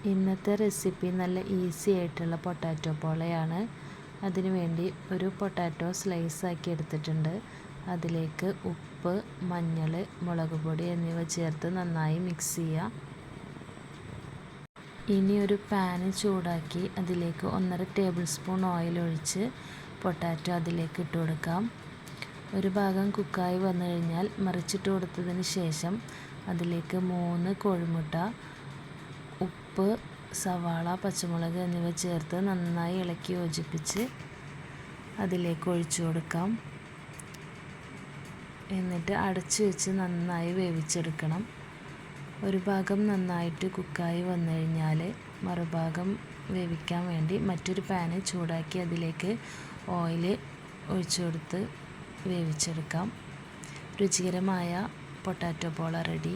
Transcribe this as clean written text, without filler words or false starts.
ഇന്നത്തെ റെസിപ്പി നല്ല ഈസി ആയിട്ടുള്ള പൊട്ടാറ്റോ പോളയാണ്. അതിനുവേണ്ടി ഒരു പൊട്ടാറ്റോ സ്ലൈസ് ആക്കി എടുത്തിട്ടുണ്ട്. അതിലേക്ക് ഉപ്പ്, മഞ്ഞൾ, മുളക് പൊടി എന്നിവ ചേർത്ത് നന്നായി മിക്സ് ചെയ്യുക. ഇനി ഒരു പാന് ചൂടാക്കി അതിലേക്ക് 1.5 ടേബിൾ സ്പൂൺ ഓയിൽ ഒഴിച്ച് പൊട്ടാറ്റോ അതിലേക്ക് ഇട്ട് കൊടുക്കാം. ഒരു ഭാഗം കുക്കായി വന്നു കഴിഞ്ഞാൽ മറിച്ചിട്ട് കൊടുത്തതിന് ശേഷം അതിലേക്ക് 3 കോഴിമുട്ട, ഉപ്പ്, സവാള, പച്ചമുളക് എന്നിവ ചേർത്ത് നന്നായി ഇളക്കി യോജിപ്പിച്ച് അതിലേക്ക് ഒഴിച്ചു കൊടുക്കാം. എന്നിട്ട് അടച്ചു വെച്ച് നന്നായി വേവിച്ചെടുക്കണം. ഒരു ഭാഗം നന്നായിട്ട് കുക്കായി വന്നു കഴിഞ്ഞാൽ മറുഭാഗം വേവിക്കാൻ വേണ്ടി മറ്റൊരു പാന് ചൂടാക്കി അതിലേക്ക് ഓയിൽ ഒഴിച്ചു കൊടുത്ത് വേവിച്ചെടുക്കാം. രുചികരമായ പൊട്ടാറ്റോ പോള റെഡി.